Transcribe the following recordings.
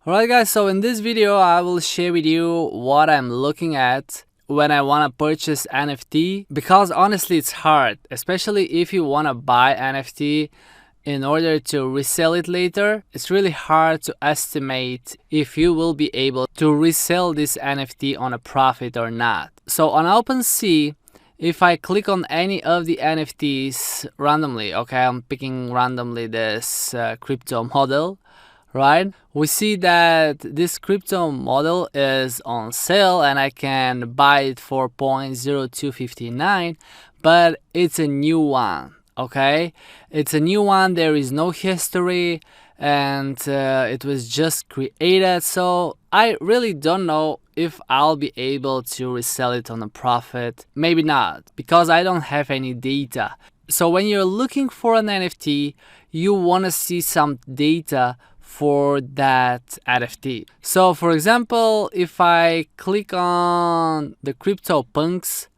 Alright guys, so in this video I will share with you what I'm looking at when I want to purchase NFT, because honestly it's hard, especially if you want to buy NFT in order to resell it later. It's really hard to estimate if you will be able to resell this NFT on a profit or not. So on OpenSea, if I click on any of the NFTs randomly, okay, I'm picking randomly this crypto model, right? We see that this crypto model is on sale and I can buy it for 0.0259, but it's a new one, okay? It's a new one, there is no history, and it was just created, so I really don't know if I'll be able to resell it on a profit. Maybe not, because I don't have any data. So when you're looking for an NFT, you want to see some data for that NFT. So for example, if I click on the CryptoPunks,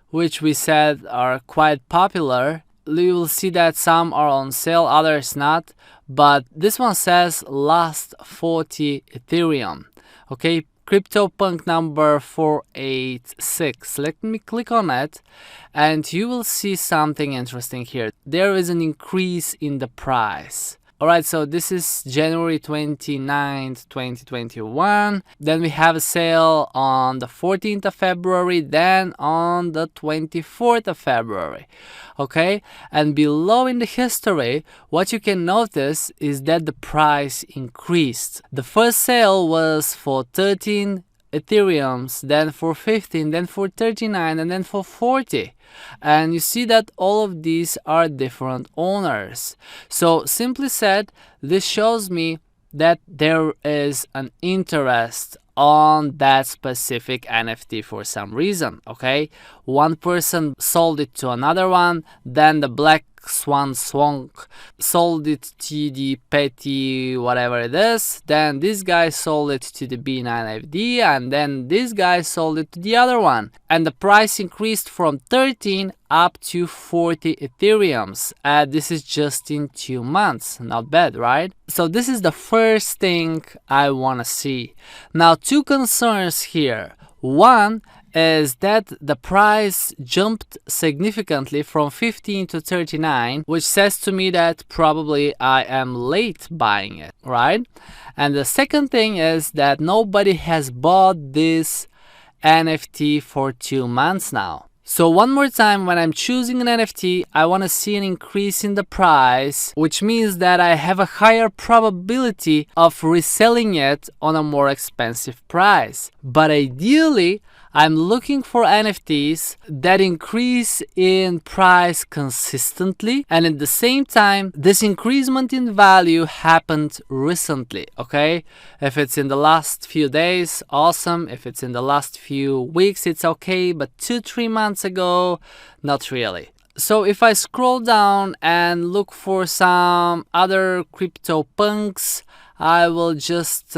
which we said are quite popular, you will see that some are on sale, others not, but this one says last 40 Ethereum. Okay, CryptoPunk number 486. Let me click on it and you will see something interesting here. There is an increase in the price. Alright, so this is January 29th, 2021. Then we have a sale on the 14th of February, then on the 24th of February. Okay, and below in the history, what you can notice is that the price increased. The first sale was for 13 Ethereums, then for 15, then for 39, and then for 40. And you see that all of these are different owners. So simply said, this shows me that there is an interest on that specific NFT for some reason. Okay, one person sold it to another one, then the Black Swan sold it to the Petty whatever it is, then this guy sold it to the B9FD, and then this guy sold it to the other one, and the price increased from 13 up to 40 Ethereums. This is just in 2 months. Not bad, right? So this is the first thing I want to see. Now, two concerns here. One is that the price jumped significantly from 15 to 39, which says to me that probably I am late buying it, right? And the second thing is that nobody has bought this NFT for 2 months now. So one more time, when I'm choosing an NFT, I want to see an increase in the price, which means that I have a higher probability of reselling it on a more expensive price. But ideally, I'm looking for NFTs that increase in price consistently, and at the same time, this increasement in value happened recently, okay? If it's in the last few days, awesome. If it's in the last few weeks, it's okay, but 2-3 months ago, not really. So if I scroll down and look for some other CryptoPunks, I will just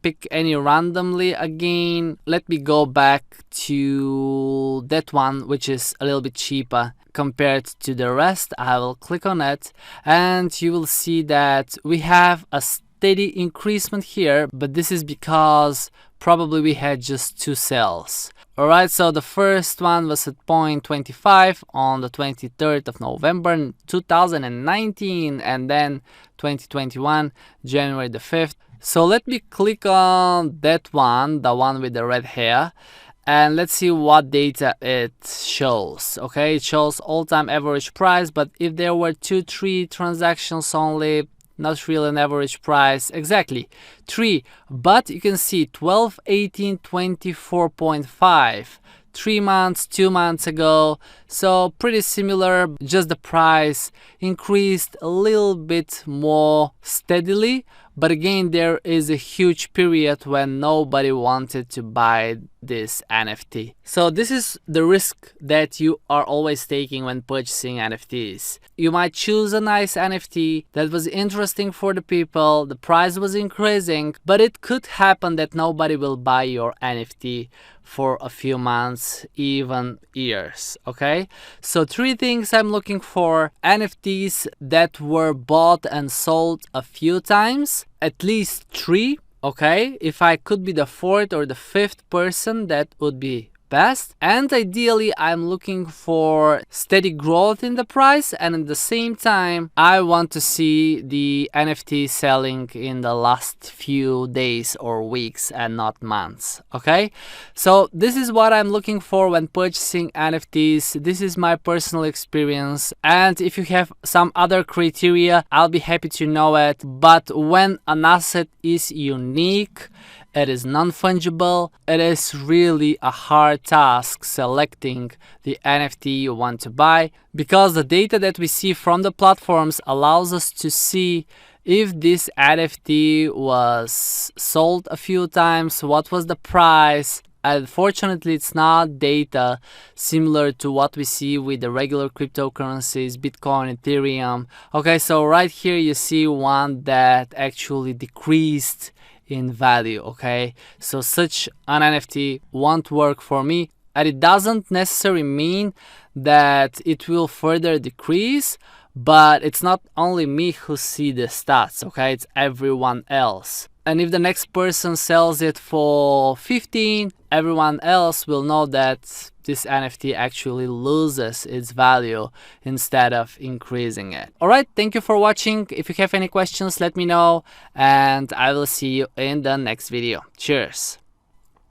pick any randomly again. Let me go back to that one, which is a little bit cheaper compared to the rest. I will click on it and you will see that we have a steady increasement here, but this is because probably we had just 2 sales. Alright, so the first one was at 0.25 on the 23rd of November 2019, and then 2021, January the 5th. So let me click on that one, the one with the red hair, and let's see what data it shows. Okay, it shows all-time average price, but if there were 2-3 transactions only, not really an average price, exactly 3, but you can see 12, 18, 24.5, 3 months, 2 months ago. So pretty similar, just the price increased a little bit more steadily. But again, there is a huge period when nobody wanted to buy this NFT. So this is the risk that you are always taking when purchasing NFTs. You might choose a nice NFT that was interesting for the people, the price was increasing, but it could happen that nobody will buy your NFT for a few months, even years. Okay, so 3 things I'm looking for: NFTs that were bought and sold a few times, at least 3, Okay, if I could be the fourth or the fifth person, that would be best. And ideally, I'm looking for steady growth in the price, and at the same time I want to see the NFT selling in the last few days or weeks and not months. Okay, so this is what I'm looking for when purchasing NFTs. This is my personal experience, and if you have some other criteria, I'll be happy to know it. But when an asset is unique, it is non-fungible, it is really a hard task selecting the NFT you want to buy, because the data that we see from the platforms allows us to see if this NFT was sold a few times, what was the price. Unfortunately, it's not data similar to what we see with the regular cryptocurrencies, Bitcoin, Ethereum. Okay, so right here you see one that actually decreased in value. Okay, so such an NFT won't work for me, and it doesn't necessarily mean that it will further decrease, but it's not only me who see the stats. Okay, it's everyone else. And if the next person sells it for 15, everyone else will know that this NFT actually loses its value instead of increasing it. Alright, thank you for watching. If you have any questions, let me know, and I will see you in the next video. Cheers!